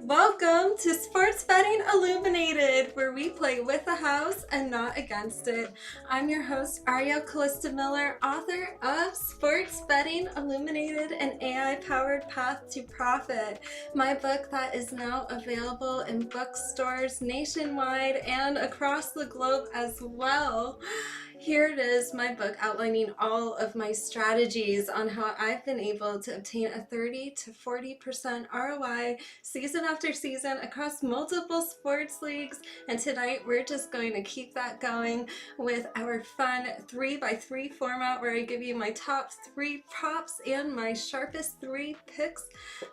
Welcome to Sports Betting Illuminated, where we play with the house and not against it. I'm your host, Ariel Miller, author of Sports Betting Illuminated, an AI-powered path to profit. My book that is now available in bookstores nationwide and across the globe as well. Here it is, my book outlining all of my strategies on how I've been able to obtain a 30 to 40% ROI season after season across multiple sports leagues. And tonight we're just going to keep that going with our fun 3x3 format where I give you my top 3 props and my sharpest 3 picks.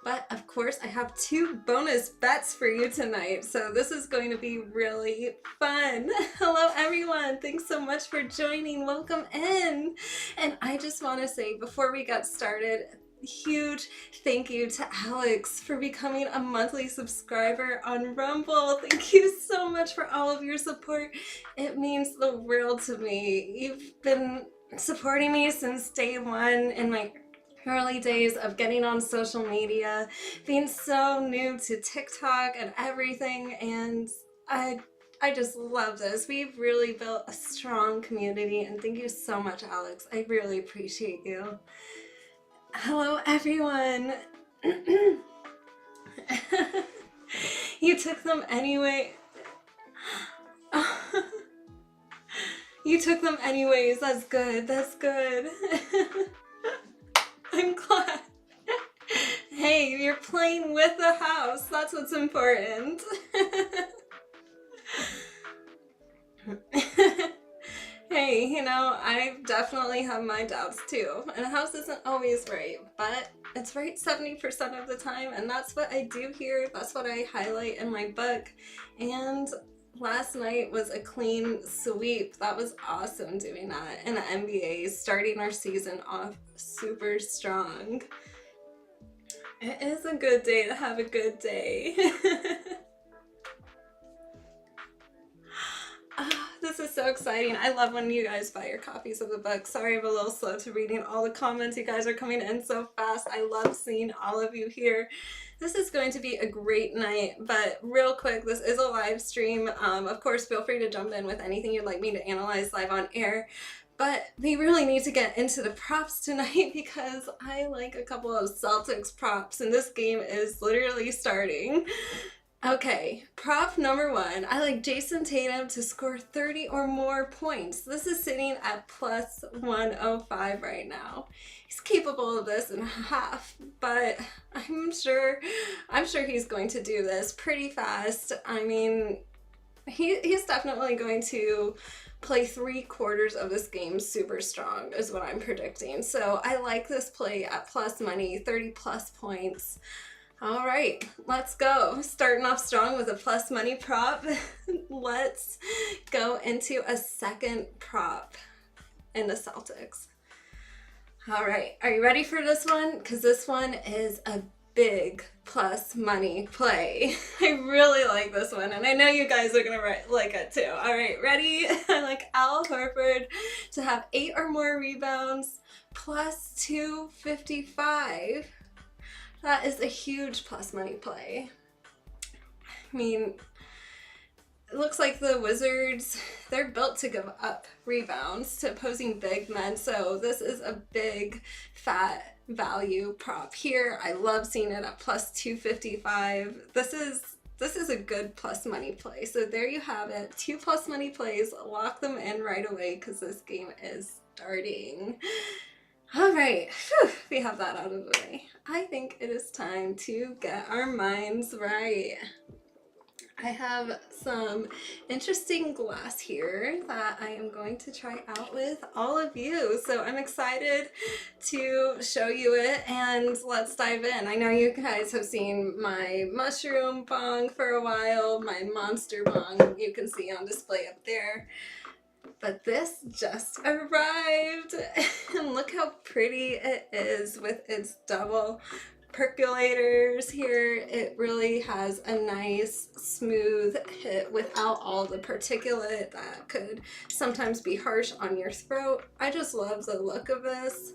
But of course I have 2 bonus bets for you tonight, so this is going to be really fun. Hello everyone, thanks so much for joining. Welcome in. And I just want to say before we get started, huge thank you to Alex for becoming a monthly subscriber on Rumble. Thank you so much for all of your support. It means the world to me. You've been supporting me since day one in my early days of getting on social media, being so new to TikTok and everything, and I just love this. We've really built a strong community, and thank you so much, Alex. I really appreciate you. Hello, everyone. You took them anyway. You took them anyways. That's good. That's good. I'm glad. Hey, you're playing with the house. That's what's important. Hey, you know, I definitely have my doubts too. And a house isn't always right, but it's right 70% of the time, and that's what I do here. That's what I highlight in my book. And last night was a clean sweep. That was awesome doing that in the NBA, starting our season off super strong. It is a good day to have a good day. This is so exciting. I love when you guys buy your copies of the book. Sorry I'm a little slow to reading all the comments. You guys are coming in so fast. I love seeing all of you here. This is going to be a great night, but real quick, this is a live stream. Of course, feel free to jump in with anything you'd like me to analyze live on air. But we really need to get into the props tonight because I like a couple of Celtics props, and this game is literally starting. Okay, prop number 1. I like Jason Tatum to score 30 or more points. This is sitting at plus 105 right now. He's capable of this in half, but I'm sure he's going to do this pretty fast. I mean, he's definitely going to play 3/4 of this game super strong is what I'm predicting. So I like this play at plus money, 30 plus points. All right, let's go. Starting off strong with a plus money prop. Let's go into a second prop in the Celtics. All right, are you ready for this one? Because this one is a big plus money play. I really like this one, and I know you guys are gonna like it too. All right, ready? I like Al Horford to have 8 or more rebounds, plus 255. That is a huge plus money play. I mean, it looks like the Wizards, they're built to give up rebounds to opposing big men, so this is a big fat value prop here. I love seeing it at plus 255. This is a good plus money play. So there you have it. 2 plus money plays. Lock them in right away because this game is starting. All right, whew, we have that out of the way. I think it is time to get our minds right. I have some interesting glass here that I am going to try out with all of you. So I'm excited to show you it, and let's dive in. I know you guys have seen my mushroom bong for a while, my monster bong you can see on display up there. But this just arrived, and look how pretty it is with its double percolators here. It really has a nice smooth hit without all the particulate that could sometimes be harsh on your throat. I just love the look of this.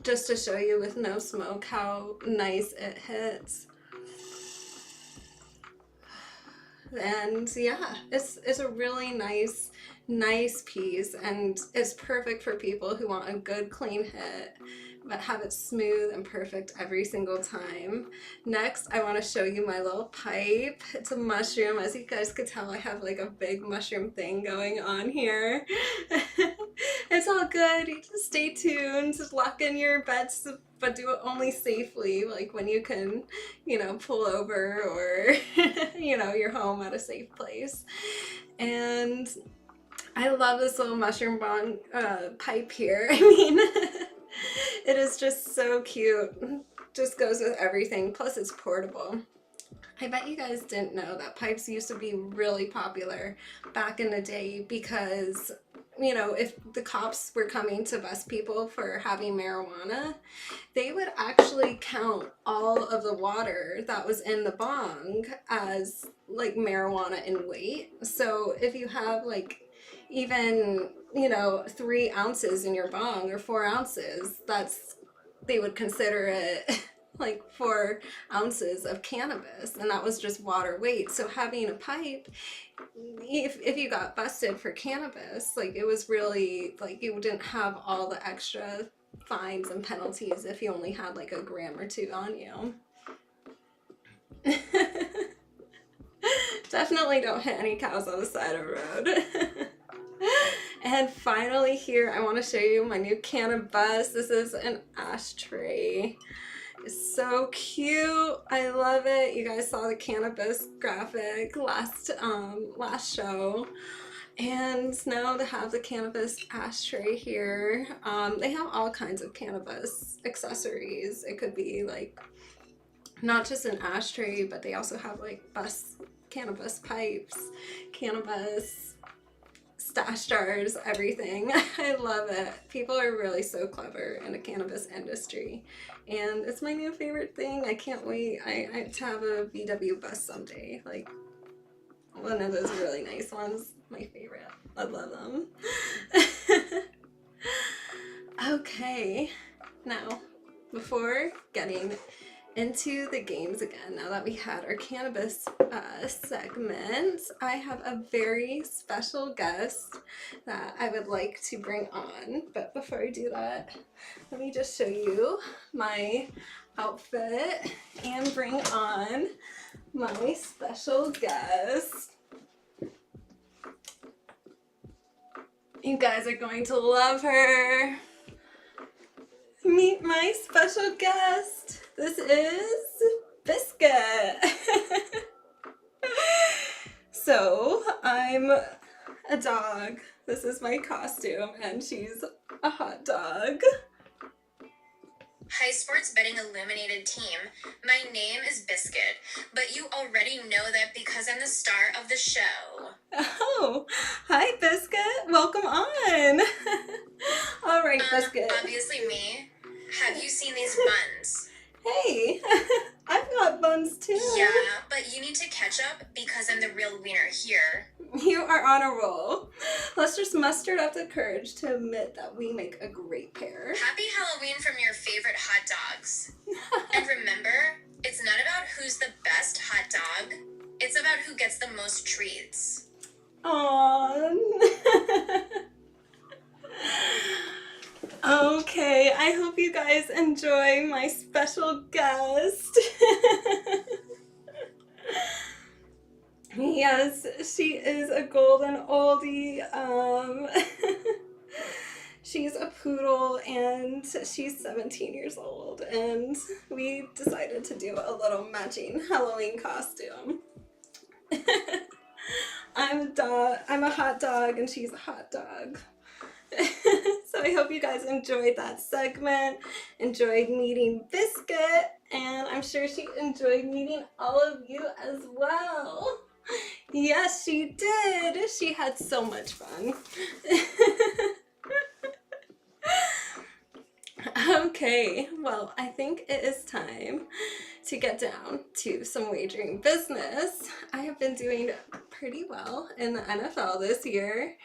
just to show you with no smoke how nice it hits. And yeah, it's a really nice piece, and it's perfect for people who want a good clean hit but have it smooth and perfect every single time. Next, I want to show you my little pipe. It's a mushroom. As you guys could tell, I have like a big mushroom thing going on here. It's all good. You just stay tuned. Just lock in your bets, but do it only safely, like when you can, you know, pull over or, you know, you're home at a safe place. And I love this little mushroom bong pipe here. I mean, it is just so cute. Just goes with everything. Plus it's portable. I bet you guys didn't know that pipes used to be really popular back in the day because, you know, if the cops were coming to bust people for having marijuana, they would actually count all of the water that was in the bong as like marijuana in weight. So if you have like even, you know, 3 ounces in your bong or 4 ounces, they would consider it like 4 ounces of cannabis, and that was just water weight. So having a pipe, if you got busted for cannabis, like it was really like you didn't have all the extra fines and penalties if you only had like a gram or 2 on you. Definitely don't hit any cows on the side of the road. And finally here, I want to show you my new cannabis. This is an ashtray. It's so cute. I love it. You guys saw the cannabis graphic last show. And now to have the cannabis ashtray here. They have all kinds of cannabis accessories. It could be like not just an ashtray, but they also have like cannabis pipes, cannabis stash jars, everything. I love it. People are really so clever in the cannabis industry, and it's my new favorite thing. I can't wait to have a VW bus someday, like one of those really nice ones. My favorite. I love them. Okay, now before getting into the games again, now that we had our cannabis segment, I have a very special guest that I would like to bring on. But before I do that, let me just show you my outfit and bring on my special guest. You guys are going to love her. Meet my special guest. This is Biscuit. So I'm a dog. This is my costume, and she's a hot dog. Hi, Sports Betting Illuminated team. My name is Biscuit, but you already know that because I'm the star of the show. Oh, hi Biscuit. Welcome on. All right, Biscuit. Obviously me. Have you seen these buns? Hey, I've got buns too. Yeah, but you need to catch up because I'm the real winner here. You are on a roll. Let's just muster up the courage to admit that we make a great pair. Happy Halloween from your favorite hot dogs. And remember, it's not about who's the best hot dog. It's about who gets the most treats. Aww. Okay, I hope you guys enjoy my special guest. Yes, she is a golden oldie. She's a poodle and she's 17 years old, and we decided to do a little matching Halloween costume. I'm a hot dog and she's a hot dog. So I hope you guys enjoyed that segment, enjoyed meeting Biscuit, and I'm sure she enjoyed meeting all of you as well. Yes, she did. She had so much fun. Okay, well, I think it is time to get down to some wagering business. I have been doing pretty well in the NFL this year.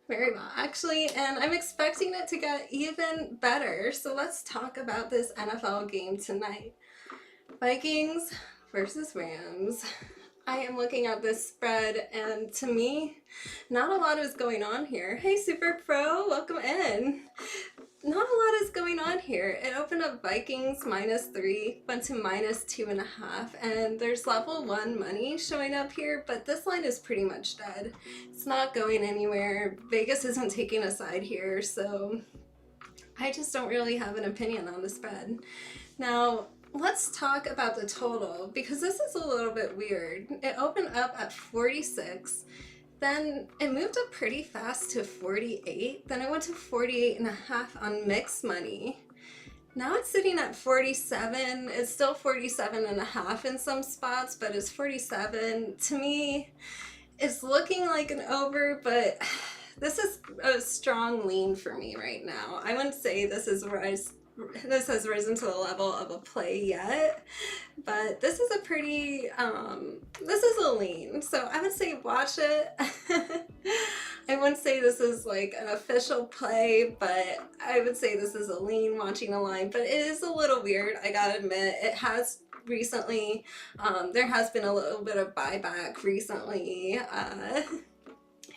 Very well, actually, and I'm expecting it to get even better. So let's talk about this NFL game tonight. Vikings versus Rams. I am looking at this spread, and to me, not a lot is going on here. Hey, Super Pro, welcome in. Not a lot is going on here. It opened up Vikings -3, went to -2.5, and there's level 1 money showing up here, but this line is pretty much dead. It's not going anywhere. Vegas isn't taking a side here, so I just don't really have an opinion on the spread. Now, let's talk about the total, because this is a little bit weird. It opened up at 46. Then it moved up pretty fast to 48. Then it went to 48.5 on mixed money. Now it's sitting at 47. It's still 47.5 in some spots, but it's 47. To me, it's looking like an over, but this is a strong lean for me right now. I wouldn't say this has risen to the level of a play yet, but this is a pretty, this is a lean. So I would say watch it. I wouldn't say this is like an official play, but I would say this is a lean watching a line, but it is a little weird. I gotta admit, it has recently, there has been a little bit of buyback recently,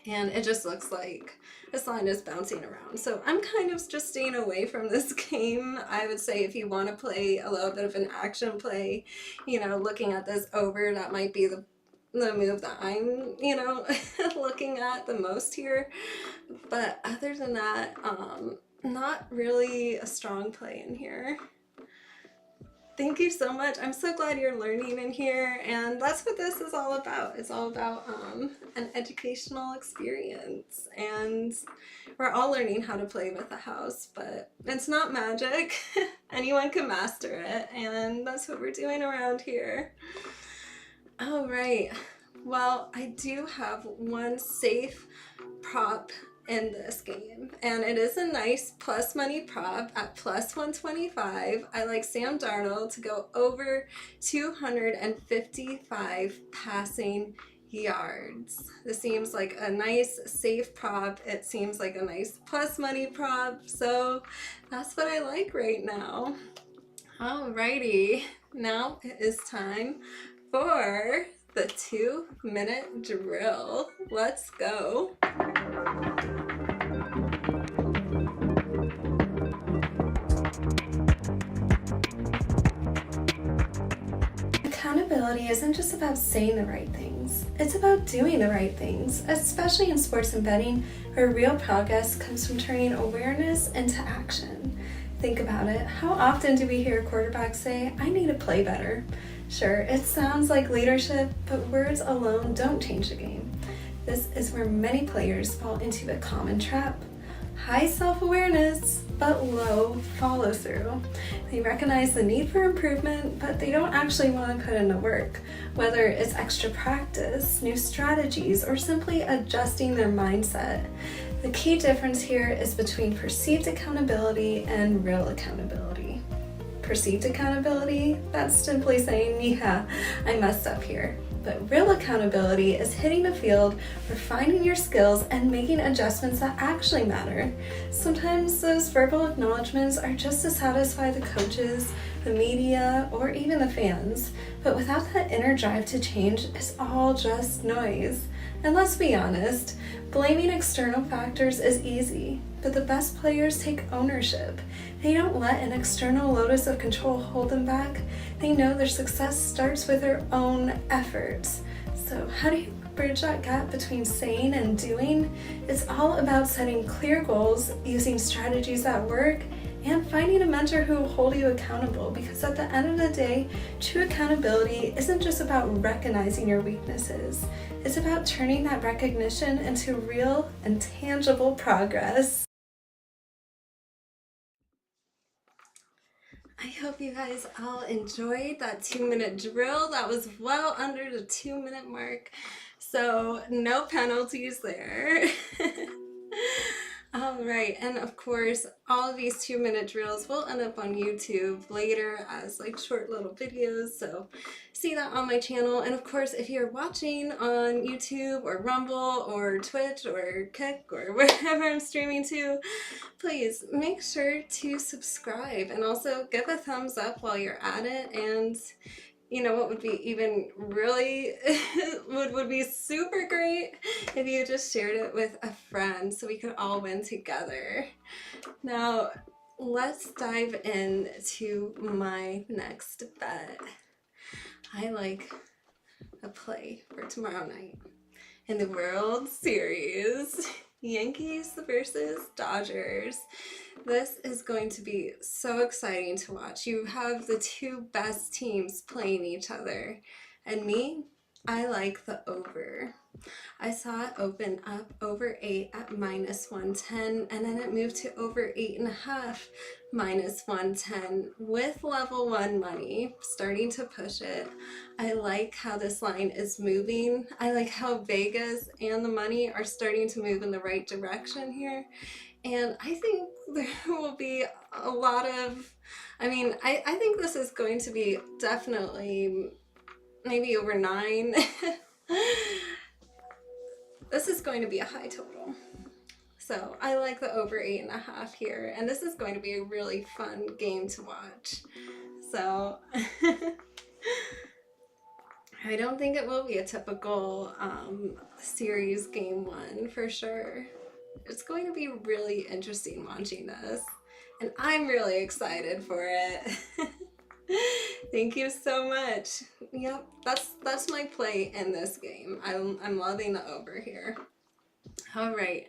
and it just looks like this line is bouncing around. So I'm kind of just staying away from this game. I would say if you want to play a little bit of an action play, you know, looking at this over, that might be the move that I'm, you know, looking at the most here. But other than that, not really a strong play in here. Thank you so much. I'm so glad you're learning in here, and that's what this is all about. It's all about an educational experience, and we're all learning how to play with the house, but it's not magic. Anyone can master it, and that's what we're doing around here. All right. Well, I do have one safe prop in this game, and it is a nice plus money prop at plus 125. I like Sam Darnold to go over 255 passing yards. This seems like a nice safe prop. It seems like a nice plus money prop, so that's what I like right now. Alrighty, now it is time for the 2-minute drill. Let's go. Accountability isn't just about saying the right things, it's about doing the right things, especially in sports and betting, where real progress comes from turning awareness into action. Think about it. How often do we hear quarterbacks say, "I need to play better"? Sure, it sounds like leadership, but words alone don't change the game. This is where many players fall into a common trap. High self-awareness, but low follow-through. They recognize the need for improvement, but they don't actually want to put in the work, whether it's extra practice, new strategies, or simply adjusting their mindset. The key difference here is between perceived accountability and real accountability. Perceived accountability, that's simply saying, yeah, I messed up here. But real accountability is hitting the field, refining your skills, and making adjustments that actually matter. Sometimes those verbal acknowledgments are just to satisfy the coaches, the media, or even the fans. But without that inner drive to change, it's all just noise. And let's be honest, blaming external factors is easy, but the best players take ownership. They don't let an external locus of control hold them back. They know their success starts with their own efforts. So how do you bridge that gap between saying and doing? It's all about setting clear goals, using strategies that work, and finding a mentor who will hold you accountable, because at the end of the day, true accountability isn't just about recognizing your weaknesses. It's about turning that recognition into real and tangible progress. I hope you guys all enjoyed that 2-minute drill. That was well under the 2-minute mark, so no penalties there. All right, and of course, all of these 2-minute drills will end up on YouTube later as like short little videos, so see that on my channel. And of course, if you're watching on YouTube or Rumble or Twitch or Kick or wherever I'm streaming to, please make sure to subscribe and also give a thumbs up while you're at it. And you know what would be even really would be super great if you just shared it with a friend so we could all win together. Now let's dive into my next bet. I like a play for tomorrow night in the World Series. Yankees versus Dodgers. This is going to be so exciting to watch. You have the two best teams playing each other. And me, I like the over. I saw it open up over 8 at -110, and then it moved to over 8.5 -110 with level 1 money, starting to push it. I like how this line is moving. I like how Vegas and the money are starting to move in the right direction here. And I think there will be a lot of, I think this is going to be definitely maybe over 9. This is going to be a high total. So I like the over 8.5 here, and this is going to be a really fun game to watch. So I don't think it will be a typical series game 1 for sure. It's going to be really interesting watching this, and I'm really excited for it. Thank you so much. Yep, that's my play in this game. I'm loving the over here. All right,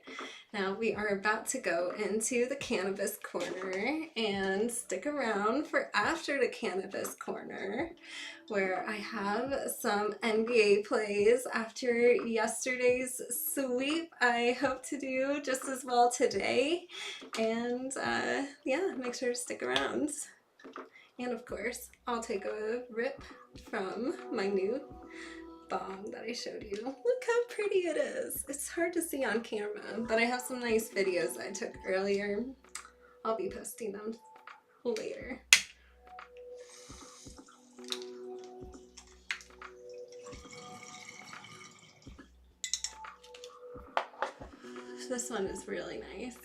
now we are about to go into the cannabis corner, and stick around for after the cannabis corner, where I have some NBA plays after yesterday's sweep. I hope to do just as well today, and yeah, make sure to stick around. And of course, I'll take a rip from my new bong that I showed you. Look how pretty it is. It's hard to see on camera, but I have some nice videos I took earlier. I'll be posting them later. This one is really nice.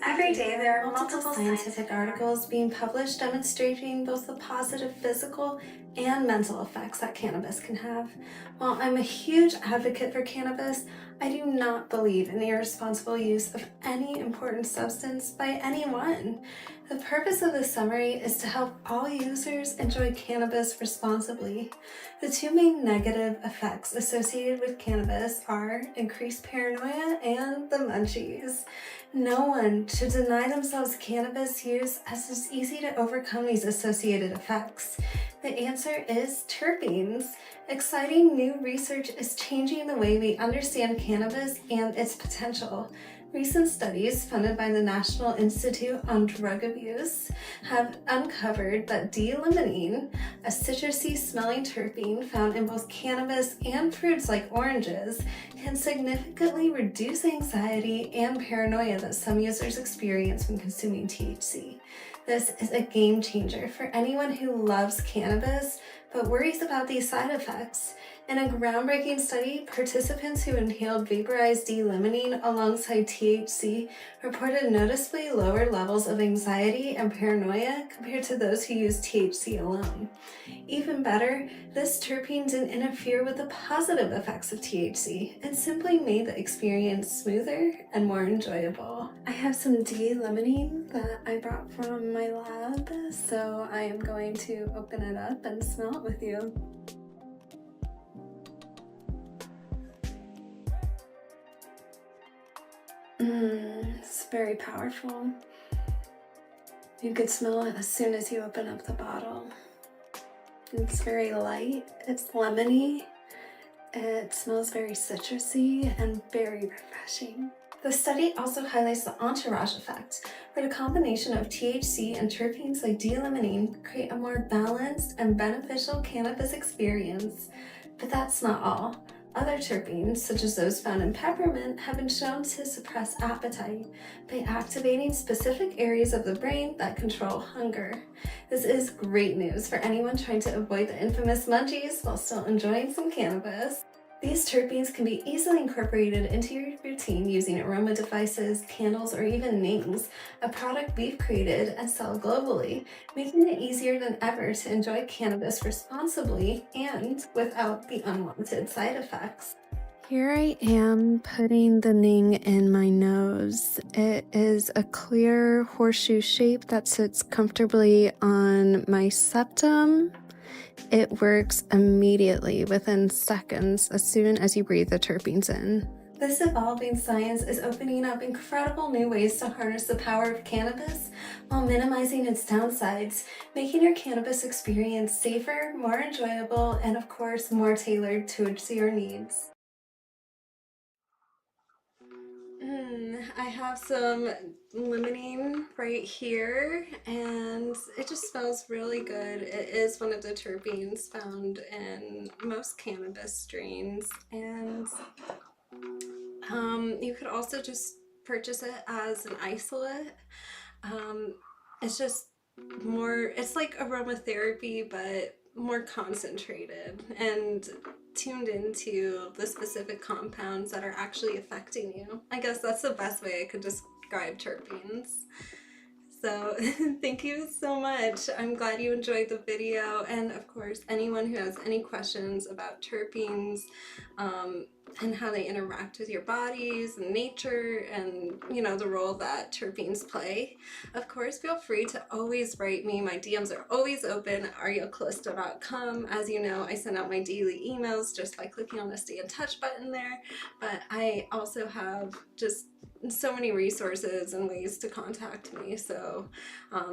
Every day there are multiple scientific articles being published demonstrating both the positive physical and mental effects that cannabis can have. While I'm a huge advocate for cannabis, I do not believe in the irresponsible use of any important substance by anyone. The purpose of this summary is to help all users enjoy cannabis responsibly. The two main negative effects associated with cannabis are increased paranoia and the munchies. No one should deny themselves cannabis use, as it's easy to overcome these associated effects. The answer is terpenes. Exciting new research is changing the way we understand cannabis and its potential. Recent studies funded by the National Institute on Drug Abuse have uncovered that D-limonene, a citrusy smelling terpene found in both cannabis and fruits like oranges, can significantly reduce anxiety and paranoia that some users experience when consuming THC. This is a game changer for anyone who loves cannabis but worries about these side effects. In a groundbreaking study, participants who inhaled vaporized D-limonene alongside THC reported noticeably lower levels of anxiety and paranoia compared to those who used THC alone. Even better, this terpene didn't interfere with the positive effects of THC. It simply made the experience smoother and more enjoyable. I have some D-limonene that I brought from my lab, so I am going to open it up and smell it with you. It's very powerful. You could smell it as soon as you open up the bottle. It's very light, it's lemony, it smells very citrusy and very refreshing. The study also highlights the entourage effect, where the combination of THC and terpenes like D-limonene create a more balanced and beneficial cannabis experience. But that's not all. Other terpenes, such as those found in peppermint, have been shown to suppress appetite by activating specific areas of the brain that control hunger. This is great news for anyone trying to avoid the infamous munchies while still enjoying some cannabis. These terpenes can be easily incorporated into your routine using aroma devices, candles, or even nings, a product we've created and sell globally, making it easier than ever to enjoy cannabis responsibly and without the unwanted side effects. Here I am putting the ning in my nose. It is a clear horseshoe shape that sits comfortably on my septum. It works immediately within seconds as soon as you breathe the terpenes in. This evolving science is opening up incredible new ways to harness the power of cannabis while minimizing its downsides, making your cannabis experience safer, more enjoyable, and of course, more tailored towards your needs. I have some limonene right here, and it just smells really good. It is one of the terpenes found in most cannabis strains, and you could also just purchase it as an isolate. It's just more, it's like aromatherapy, but more concentrated and tuned into the specific compounds that are actually affecting you. I guess that's the best way I could describe terpenes. So thank you so much. I'm glad you enjoyed the video, and of course anyone who has any questions about terpenes and how they interact with your bodies and nature and the role that terpenes play, of course feel free to always write me. My DMs are always open at arielcalista.com. As you know, I send out my daily emails just by clicking on the stay in touch button there, but I also have just so many resources and ways to contact me, so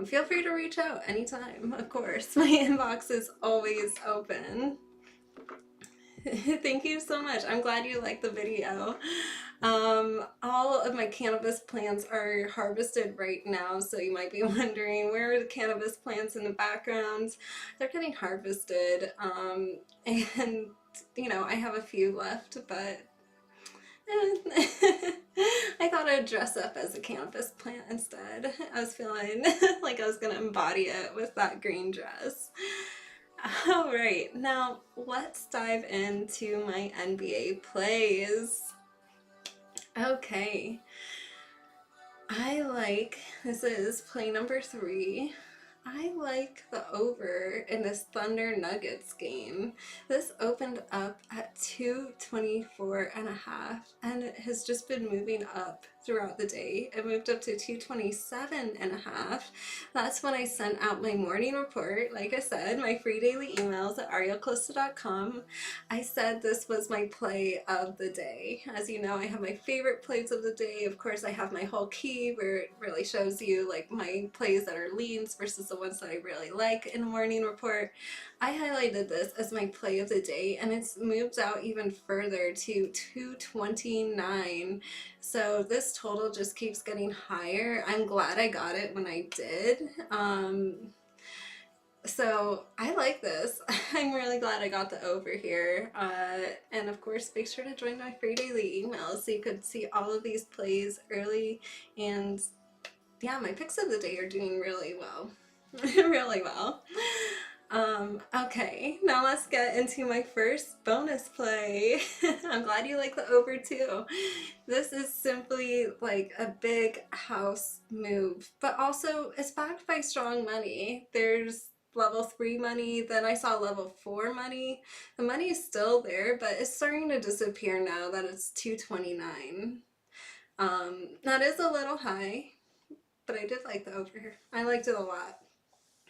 feel free to reach out anytime. Of course, my inbox is always open. Thank you so much. I'm glad you liked the video. All of my cannabis plants are harvested right now, so you might be wondering, where are the cannabis plants in the background? They're getting harvested, and I have a few left, but I thought I'd dress up as a cannabis plant instead. I was feeling like I was gonna embody it with that green dress. Alright, now let's dive into my NBA plays. Okay. This is play number 3. I like the over in this Thunder Nuggets game. This opened up at 224.5, and it has just been moving up throughout the day. It moved up to 227.5. That's when I sent out my morning report. Like I said, my free daily emails at arielcalista.com. I said this was my play of the day. As you know, I have my favorite plays of the day. Of course, I have my whole key where it really shows you like my plays that are leans versus the ones that I really like in the morning report. I highlighted this as my play of the day, and it's moved out even further to 229. So this total just keeps getting higher. I'm glad I got it when I did. So I like this. I'm really glad I got the over here. And of course, make sure to join my free daily emails so you could see all of these plays early. And yeah, my picks of the day are doing really well. Really well. Okay, now let's get into my first bonus play. I'm glad you like the over too. This is simply like a big house move, but also it's backed by strong money. There's level 3 money, then I saw level 4 money. The money is still there, but it's starting to disappear now that it's 229. That is a little high, but I did like the over. I liked it a lot.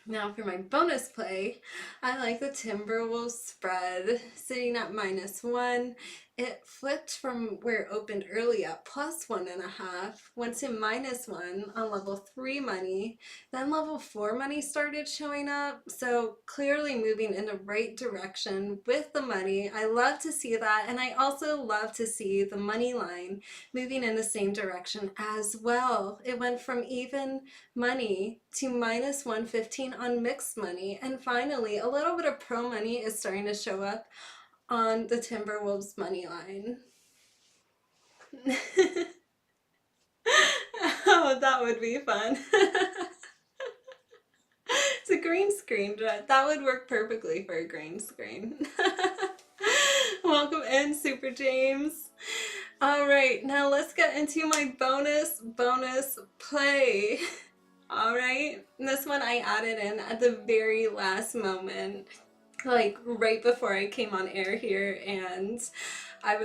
Now for my bonus play, I like the Timberwolves spread sitting at -1. It flipped from where it opened early at +1.5, went to -1 on level 3 money, then level 4 money started showing up, so clearly moving in the right direction with the money. I love to see that, and I also love to see the money line moving in the same direction as well. It went from even money to -115 on mixed money, and finally a little bit of pro money is starting to show up on the Timberwolves money line. Oh, that would be fun. It's a green screen. That would work perfectly for a green screen. Welcome in, Super James. All right, now let's get into my bonus play. All right, this one I added in at the very last moment, like right before I came on air here, and I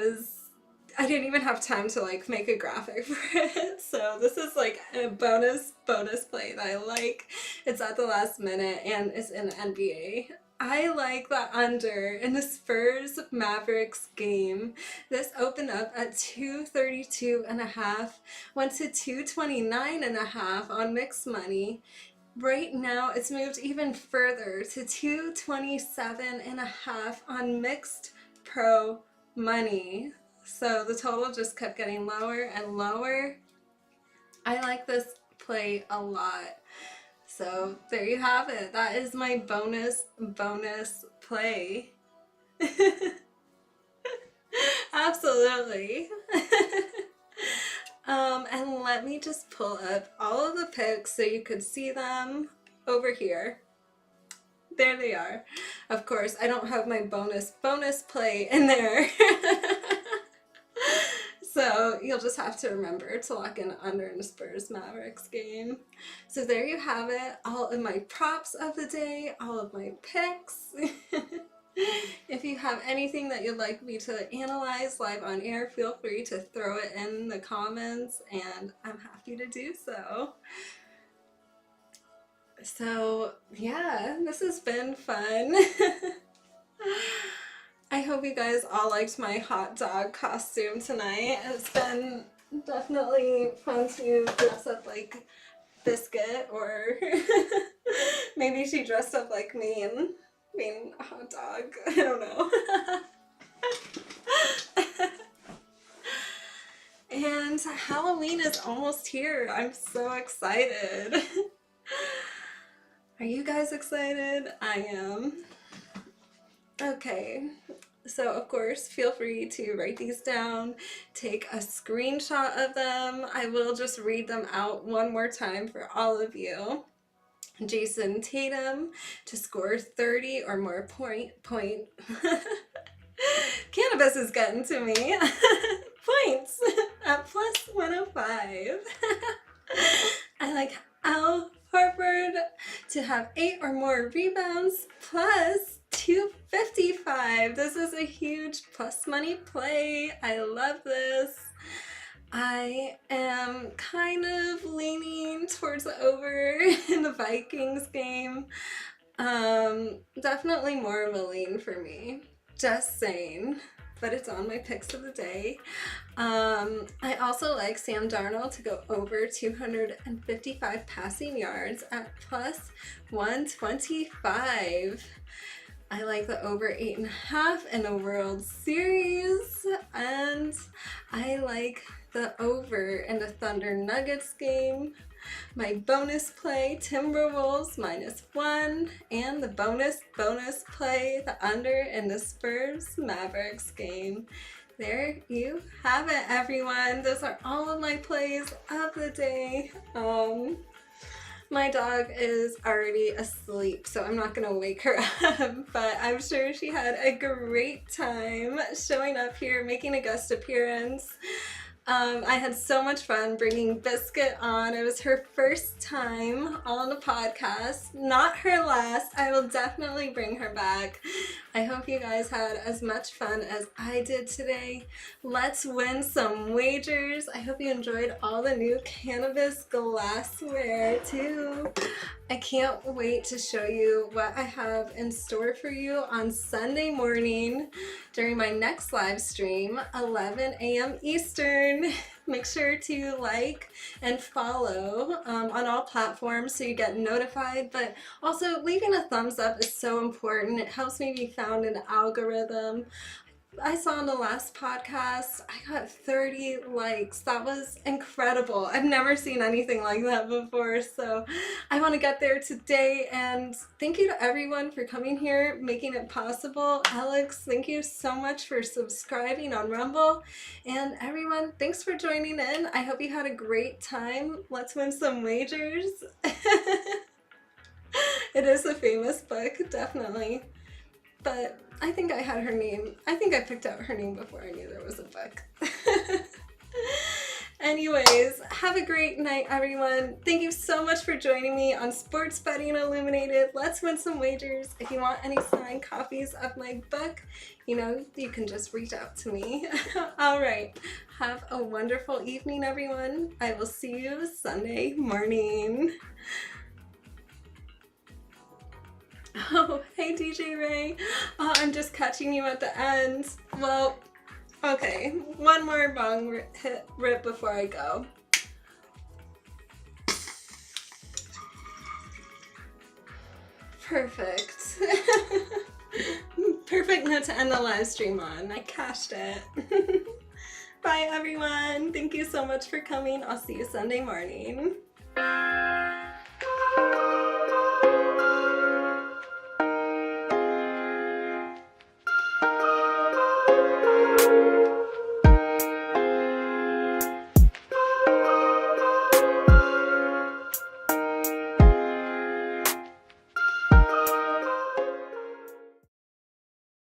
didn't even have time to like make a graphic for it. So this is like a bonus play that I like. It's at the last minute and it's in NBA. I like the under in the Spurs Mavericks game. This opened up at 232.5, went to 229.5 on mixed money. Right now it's moved even further to 227.5 on mixed pro money. So the total just kept getting lower and lower. I like this play a lot. So there you have it. That is my bonus play. Absolutely. And let me just pull up all of the picks so you could see them over here. There they are. Of course, I don't have my bonus play in there. So you'll just have to remember to lock in under in the Spurs Mavericks game. So there you have it. All of my props of the day, all of my picks. If you have anything that you'd like me to analyze live on air, feel free to throw it in the comments and I'm happy to do so. So yeah, this has been fun. I hope you guys all liked my hot dog costume tonight. It's been definitely fun to dress up like Biscuit, or maybe she dressed up like me and being a hot dog. I don't know. And Halloween is almost here. I'm so excited. Are you guys excited? I am. Okay, so of course feel free to write these down, take a screenshot of them. I will just read them out one more time for all of you. Jason Tatum to score 30 or more point. Cannabis is getting to me. Points at plus 105. I like Al Horford to have 8 or more rebounds plus 255. This is a huge plus money play. I love this. I am kind of leaning towards the over in the Vikings game. Definitely more of a lean for me. Just saying. But it's on my picks of the day. I also like Sam Darnold to go over 255 passing yards at plus 125. I like the over 8.5 in the World Series, and I like the over in the Thunder Nuggets game. My bonus play, Timberwolves -1, and the bonus play, the under in the Spurs Mavericks game. There you have it, everyone. Those are all of my plays of the day. My dog is already asleep, so I'm not gonna wake her up, but I'm sure she had a great time showing up here, making a guest appearance. I had so much fun bringing Biscuit on. It was her first time on the podcast, not her last. I will definitely bring her back. I hope you guys had as much fun as I did today. Let's win some wagers. I hope you enjoyed all the new cannabis glassware too. I can't wait to show you what I have in store for you on Sunday morning during my next live stream, 11 a.m. Eastern. Make sure to like and follow on all platforms so you get notified, but also leaving a thumbs up is so important. It helps me be found in the algorithm. I saw in the last podcast, I got 30 likes. That was incredible. I've never seen anything like that before. So I want to get there today. And thank you to everyone for coming here, making it possible. Alex, thank you so much for subscribing on Rumble. And everyone, thanks for joining in. I hope you had a great time. Let's win some wagers. It is a famous book, definitely. But I think I had her name. I think I picked out her name before I knew there was a book. Anyways, have a great night, everyone. Thank you so much for joining me on Sports Betting Illuminated. Let's win some wagers. If you want any signed copies of my book, you can just reach out to me. All right. Have a wonderful evening, everyone. I will see you Sunday morning. Oh, hey DJ Ray. Oh, I'm just catching you at the end. Well, okay, one more bong rip before I go. Perfect. Perfect note to end the live stream on. I cashed it. Bye everyone. Thank you so much for coming. I'll see you Sunday morning.